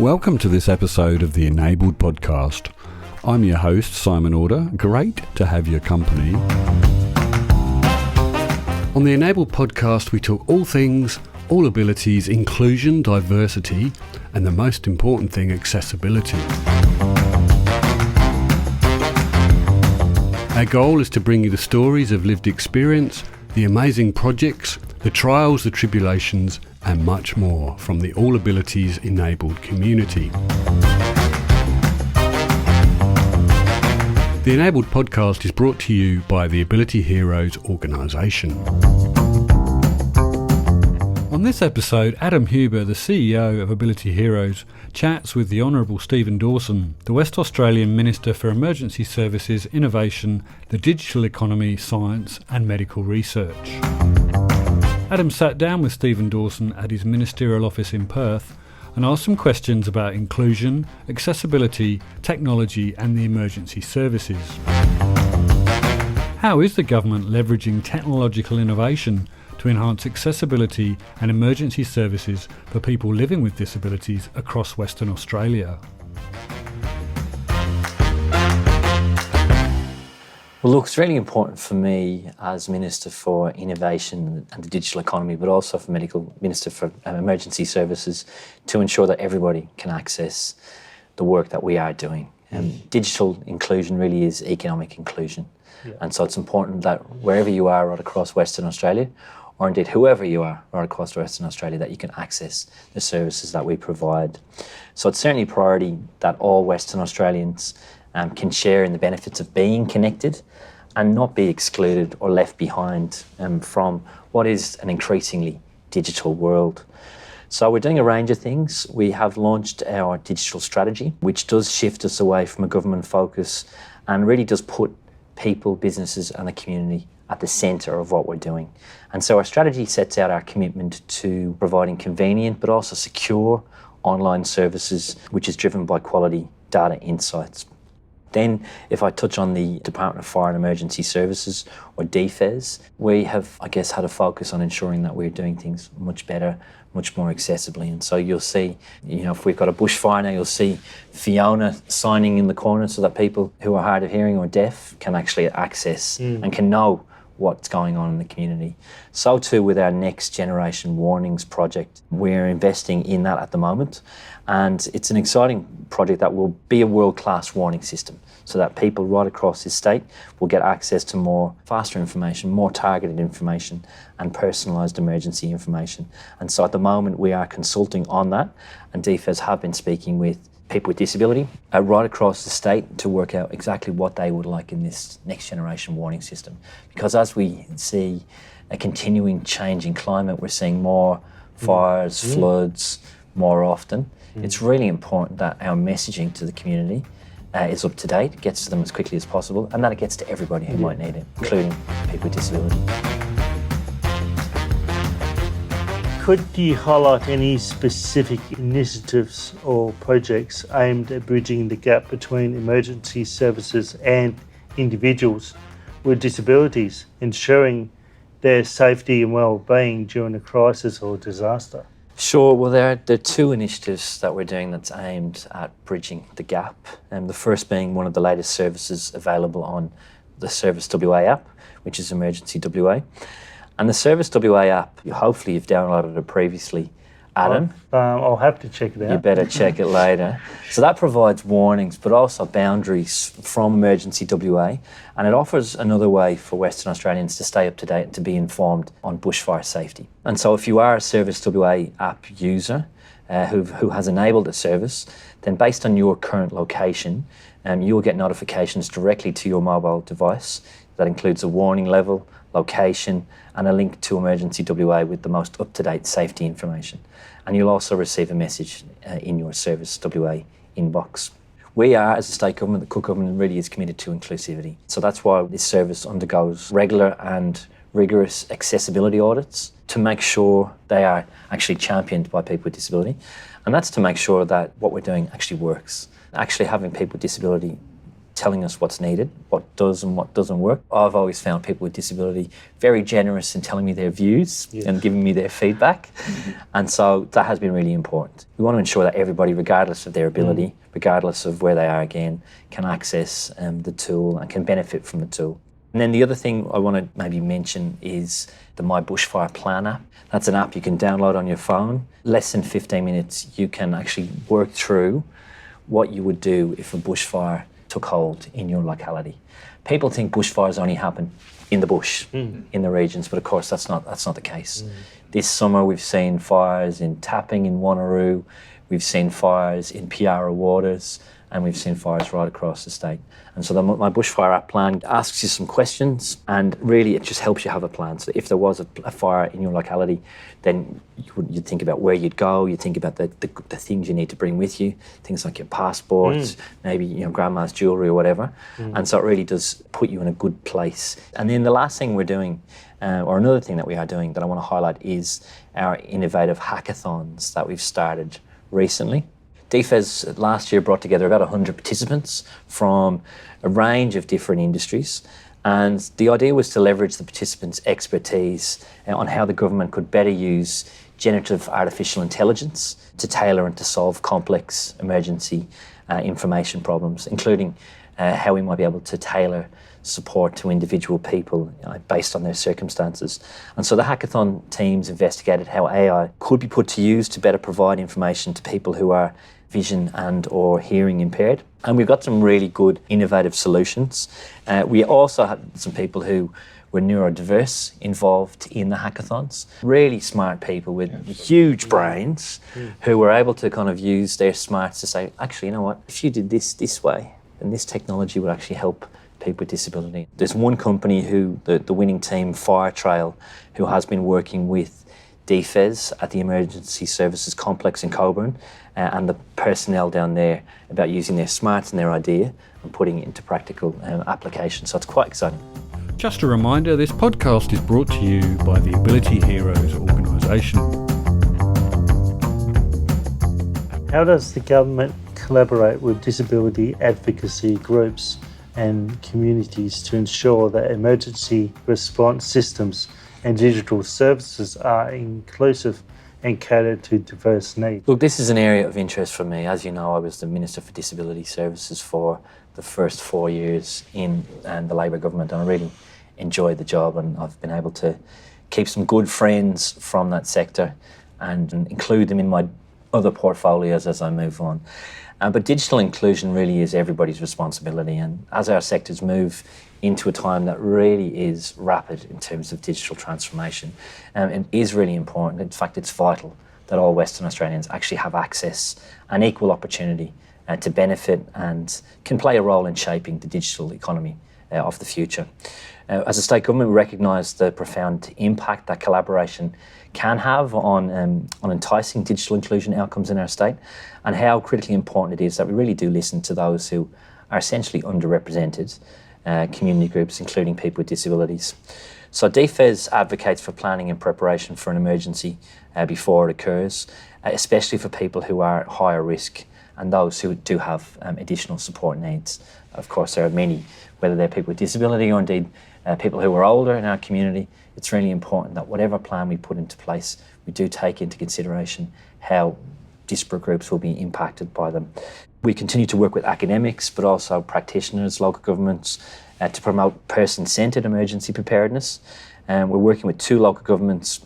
Welcome to this episode of the Enabled Podcast. I'm your host, Simon Order. Great to have your company. On the Enabled Podcast, we talk all things, all abilities, inclusion, diversity, and the most important thing, accessibility. Our goal is to bring you the stories of lived experience, the amazing projects, the trials, the tribulations, and much more from the All Abilities Enabled community. The Enabled Podcast is brought to you by the Ability Heroes organisation. On this episode, Adam Huber, the CEO of Ability Heroes, chats with the Honourable Stephen Dawson, the West Australian Minister for Emergency Services, Innovation, the Digital Economy, Science and Medical Research. Adam sat down with Stephen Dawson at his ministerial office in Perth and asked some questions about inclusion, accessibility, technology and the emergency services. How is the government leveraging technological innovation to enhance accessibility and emergency services for people living with disabilities across Western Australia? Well, look, it's really important for me as Minister for Innovation and the Digital Economy, but also for Minister for Emergency Services, to ensure that everybody can access the work that we are doing. Digital inclusion really is economic inclusion. Yeah. And so it's important that wherever you are right across Western Australia, or indeed whoever you are right across Western Australia, that you can access the services that we provide. So it's certainly a priority that all Western Australians can share in the benefits of being connected and not be excluded or left behind from what is an increasingly digital world. So we're doing a range of things. We have launched our digital strategy, which does shift us away from a government focus and really does put people, businesses and the community at the centre of what we're doing. And so our strategy sets out our commitment to providing convenient but also secure online services, which is driven by quality data insights. Then, if I touch on the Department of Fire and Emergency Services, or DFES, we have, had a focus on ensuring that we're doing things much better, much more accessibly. And so you'll see, if we've got a bushfire now, you'll see Fiona signing in the corner so that people who are hard of hearing or deaf can actually access and can know what's going on in the community. So too with our Next Generation Warnings project. We're investing in that at the moment, and it's an exciting project that will be a world-class warning system so that people right across this state will get access to more faster information, more targeted information and personalised emergency information. And so at the moment we are consulting on that, and DFES have been speaking with people with disability right across the state to work out exactly what they would like in this next generation warning system. Because as we see a continuing change in climate, we're seeing more fires, floods more often. It's really important that our messaging to the community is up to date, gets to them as quickly as possible, and that it gets to everybody who might need it, including people with disability. Could you highlight any specific initiatives or projects aimed at bridging the gap between emergency services and individuals with disabilities, ensuring their safety and well-being during a crisis or disaster? Sure. Well, there are two initiatives that we're doing that's aimed at bridging the gap. The first being one of the latest services available on the Service WA app, which is Emergency WA. And the Service WA app, hopefully you've downloaded it previously, Adam. I'll have to check it out. You better check it later. So that provides warnings, but also boundaries from Emergency WA, and it offers another way for Western Australians to stay up to date and to be informed on bushfire safety. And so if you are a Service WA app user who has enabled a service, then based on your current location, you will get notifications directly to your mobile device. That includes a warning level, location, and a link to Emergency WA with the most up-to-date safety information. And you'll also receive a message in your Service WA inbox. We are, as a state government, the Cook government really is committed to inclusivity. So that's why this service undergoes regular and rigorous accessibility audits to make sure they are actually championed by people with disability. And that's to make sure that what we're doing actually works. Actually having people with disability telling us what's needed, what does and what doesn't work. I've always found people with disability very generous in telling me their views and giving me their feedback. And so that has been really important. We want to ensure that everybody, regardless of their ability, regardless of where they are again, can access the tool and can benefit from the tool. And then the other thing I want to maybe mention is the My Bushfire Plan app. That's an app you can download on your phone. Less than 15 minutes, you can actually work through what you would do if a bushfire took hold in your locality. People think bushfires only happen in the bush, in the regions, but of course that's not the case. This summer we've seen fires in Tapping in Wanneroo, we've seen fires in Piara Waters, and we've seen fires right across the state. And so the My Bushfire App Plan asks you some questions, and really it just helps you have a plan. So if there was a fire in your locality, then you'd think about where you'd go, you'd think about the things you need to bring with you, things like your passports, maybe grandma's jewellery or whatever. And so it really does put you in a good place. And then the last thing we're doing, or another thing that we are doing that I want to highlight, is our innovative hackathons that we've started recently. DFES last year brought together about 100 participants from a range of different industries, and the idea was to leverage the participants' expertise on how the government could better use generative artificial intelligence to tailor and to solve complex emergency information problems, including how we might be able to tailor support to individual people based on their circumstances. And so the hackathon teams investigated how AI could be put to use to better provide information to people who are vision and or hearing impaired. And we've got some really good innovative solutions. We also had some people who were neurodiverse involved in the hackathons. Really smart people with huge brains who were able to kind of use their smarts to say, actually, you know what, if you did this way, then this technology would actually help people with disability. There's one company who, the winning team, Firetrail, who has been working with DFES at the Emergency Services Complex in Coburn and the personnel down there about using their smarts and their idea and putting it into practical application. So it's quite exciting. Just a reminder, this podcast is brought to you by the Ability Heroes organisation. How does the government collaborate with disability advocacy groups and communities to ensure that emergency response systems and digital services are inclusive and cater to diverse needs? Look, this is an area of interest for me. As you know, I was the Minister for Disability Services for the first 4 years in the Labor government, and I really enjoyed the job, and I've been able to keep some good friends from that sector and include them in my other portfolios as I move on. But digital inclusion really is everybody's responsibility, and as our sectors move into a time that really is rapid in terms of digital transformation, it is really important. In fact, it's vital that all Western Australians actually have access and equal opportunity to benefit and can play a role in shaping the digital economy of the future. As a state government, we recognise the profound impact that collaboration can have on enticing digital inclusion outcomes in our state, and how critically important it is that we really do listen to those who are essentially underrepresented community groups, including people with disabilities. So DFES advocates for planning and preparation for an emergency before it occurs, especially for people who are at higher risk and those who do have additional support needs. Of course, there are many, whether they're people with disability or indeed people who are older in our community. It's really important that whatever plan we put into place, we do take into consideration how disparate groups will be impacted by them. We continue to work with academics, but also practitioners, local governments, to promote person-centred emergency preparedness. We're working with 2 local governments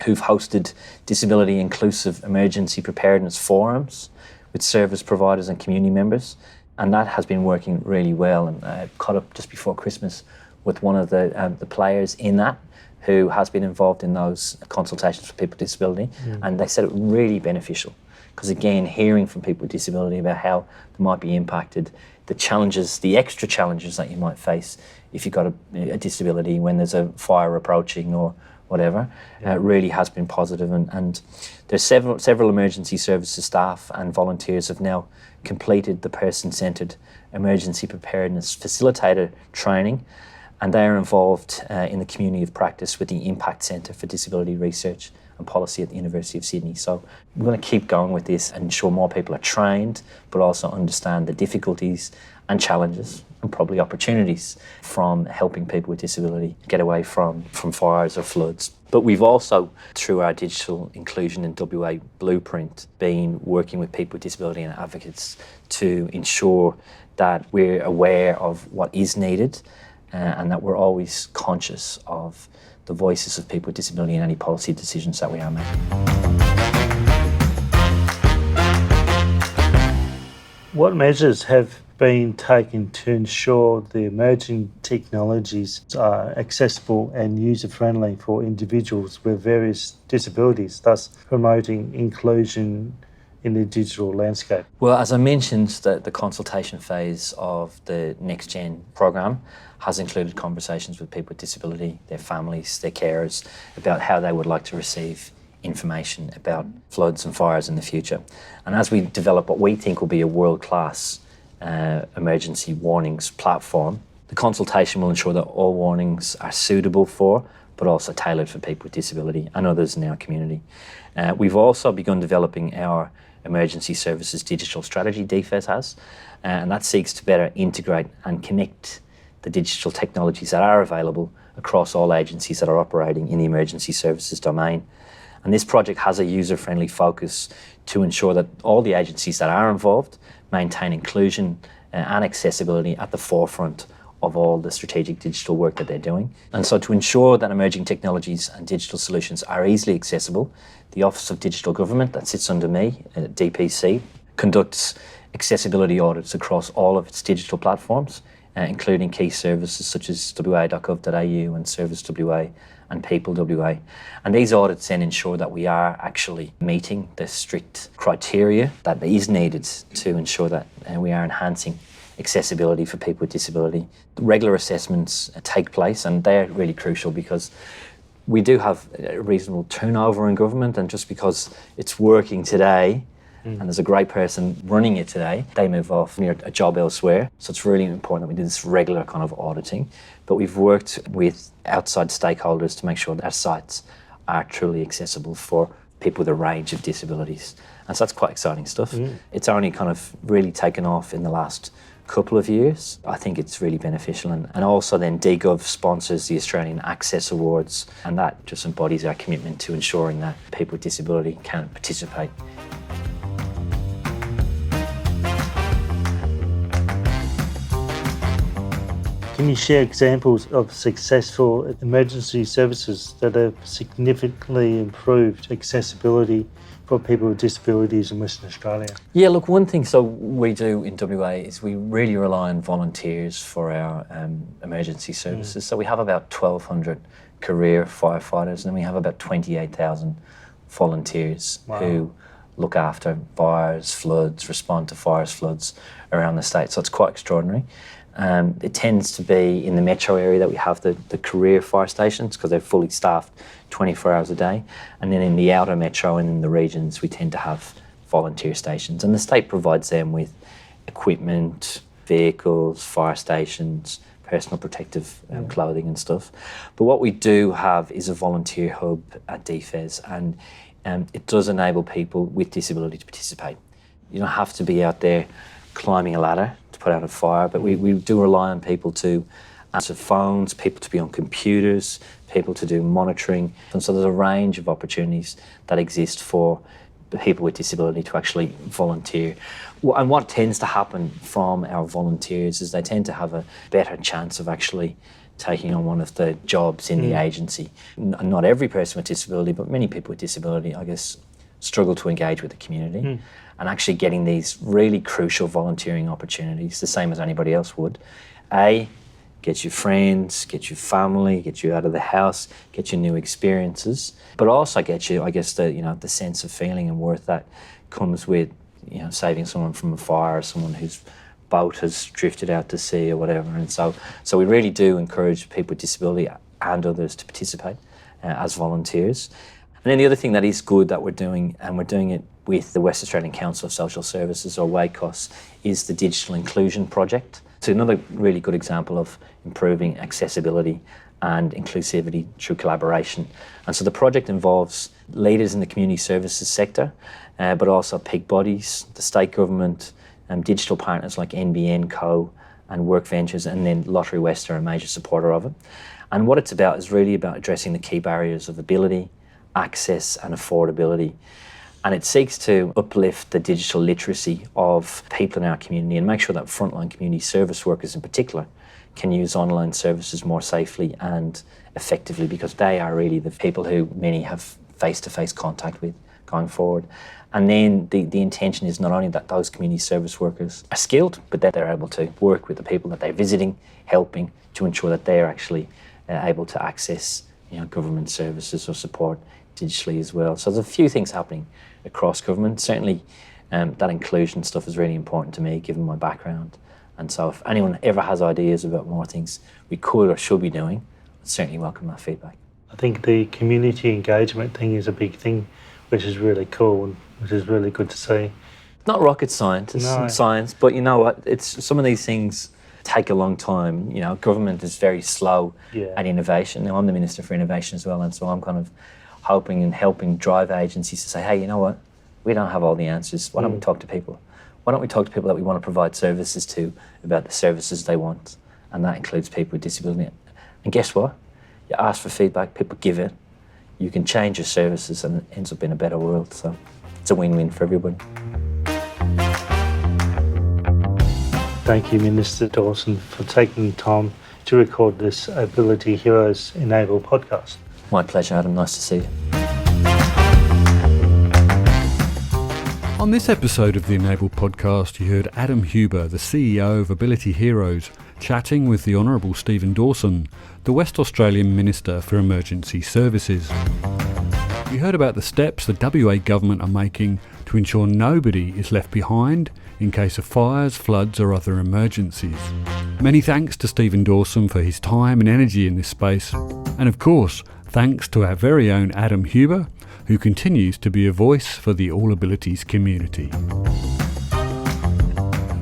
who've hosted disability-inclusive emergency preparedness forums with service providers and community members, and that has been working really well. And I caught up just before Christmas with one of the players in that, who has been involved in those consultations for people with disability, and they said it was really beneficial. Because again, hearing from people with disability about how they might be impacted, the challenges, the extra challenges that you might face if you've got a disability when there's a fire approaching or whatever, really has been positive. And there's several emergency services staff and volunteers have now completed the person-centred emergency preparedness facilitator training, and they are involved in the community of practice with the Impact Centre for Disability Research and Policy at the University of Sydney. So we're going to keep going with this and ensure more people are trained, but also understand the difficulties and challenges and probably opportunities from helping people with disability get away from fires or floods. But we've also, through our digital inclusion in WA blueprint, been working with people with disability and advocates to ensure that we're aware of what is needed and that we're always conscious of the voices of people with disability in any policy decisions that we are making. What measures have been taken to ensure the emerging technologies are accessible and user-friendly for individuals with various disabilities, thus promoting inclusion in the digital landscape? Well, as I mentioned, the consultation phase of the Next Gen program has included conversations with people with disability, their families, their carers, about how they would like to receive information about floods and fires in the future. And as we develop what we think will be a world-class emergency warnings platform, the consultation will ensure that all warnings are suitable for, but also tailored for people with disability and others in our community. We've also begun developing our emergency services digital strategy, DFES has, and that seeks to better integrate and connect the digital technologies that are available across all agencies that are operating in the emergency services domain. And this project has a user-friendly focus to ensure that all the agencies that are involved maintain inclusion and accessibility at the forefront of all the strategic digital work that they're doing. And so to ensure that emerging technologies and digital solutions are easily accessible, the Office of Digital Government, that sits under me, DPC, conducts accessibility audits across all of its digital platforms, including key services such as wa.gov.au and Service WA and People WA. And these audits then ensure that we are actually meeting the strict criteria that is needed to ensure that we are enhancing accessibility for people with disability. Regular assessments take place, and they're really crucial because we do have a reasonable turnover in government, and just because it's working today and there's a great person running it today, they move off near a job elsewhere. So it's really important that we do this regular kind of auditing. But we've worked with outside stakeholders to make sure that our sites are truly accessible for people with a range of disabilities. And so that's quite exciting stuff. It's only kind of really taken off in the last couple of years. I think it's really beneficial. And also then DGov sponsors the Australian Access Awards, and that just embodies our commitment to ensuring that people with disability can participate. Can you share examples of successful emergency services that have significantly improved accessibility for people with disabilities in Western Australia? Yeah, look, one thing we do in WA is we really rely on volunteers for our emergency services. So we have about 1,200 career firefighters, and then we have about 28,000 volunteers who look after fires, floods, respond to fires, floods around the state. So it's quite extraordinary. It tends to be in the metro area that we have the career fire stations because they're fully staffed 24 hours a day. And then in the outer metro and in the regions, we tend to have volunteer stations. And the state provides them with equipment, vehicles, fire stations, personal protective clothing and stuff. But what we do have is a volunteer hub at DFES, and it does enable people with disability to participate. You don't have to be out there climbing a ladder to put out a fire, but we do rely on people to answer phones, people to be on computers, people to do monitoring. And so there's a range of opportunities that exist for people with disability to actually volunteer. And what tends to happen from our volunteers is they tend to have a better chance of actually taking on one of the jobs in the agency. Not every person with disability, but many people with disability, I guess, struggle to engage with the community. And actually getting these really crucial volunteering opportunities, the same as anybody else would, get you friends, get you family, get you out of the house, get you new experiences, but also get you, I guess, the sense of feeling and worth that comes with, saving someone from a fire, or someone whose boat has drifted out to sea or whatever. And so we really do encourage people with disability and others to participate as volunteers. And then the other thing that is good that we're doing, and we're doing it with the West Australian Council of Social Services, or WACOS, is the Digital Inclusion Project. It's another really good example of improving accessibility and inclusivity through collaboration. And so the project involves leaders in the community services sector, but also peak bodies, the state government, digital partners like NBN Co, and work ventures, and then Lottery West are a major supporter of it. And what it's about is really about addressing the key barriers of ability, access and affordability. And it seeks to uplift the digital literacy of people in our community and make sure that frontline community service workers in particular can use online services more safely and effectively, because they are really the people who many have face-to-face contact with going forward. And then the intention is not only that those community service workers are skilled, but that they're able to work with the people that they're visiting, helping to ensure that they're actually able to access government services or support digitally as well. So there's a few things happening across government. Certainly that inclusion stuff is really important to me, given my background. And so if anyone ever has ideas about more things we could or should be doing, I'd certainly welcome that feedback. I think the community engagement thing is a big thing, which is really cool and which is really good to see. Not rocket science, it's No. science, but you know what? It's some of these things take a long time. Government is very slow at innovation. Now, I'm the Minister for Innovation as well, and so I'm kind of hoping and helping drive agencies to say, hey, you know what? We don't have all the answers. Why don't we talk to people? Why don't we talk to people that we want to provide services to about the services they want? And that includes people with disability. And guess what? You ask for feedback, people give it. You can change your services and it ends up in a better world. So it's a win-win for everybody. Thank you, Minister Dawson, for taking the time to record this Ability Heroes Enable podcast. My pleasure, Adam. Nice to see you. On this episode of the Enable podcast, you heard Adam Huber, the CEO of Ability Heroes, chatting with the Honourable Stephen Dawson, the West Australian Minister for Emergency Services. We heard about the steps the WA government are making to ensure nobody is left behind in case of fires, floods or other emergencies. Many thanks to Stephen Dawson for his time and energy in this space. And of course, thanks to our very own Adam Huber, who continues to be a voice for the All Abilities community.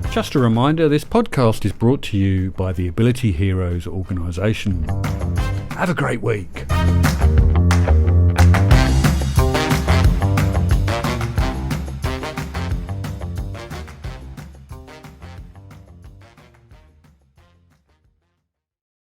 Just a reminder, this podcast is brought to you by the Ability Heroes organisation. Have a great week.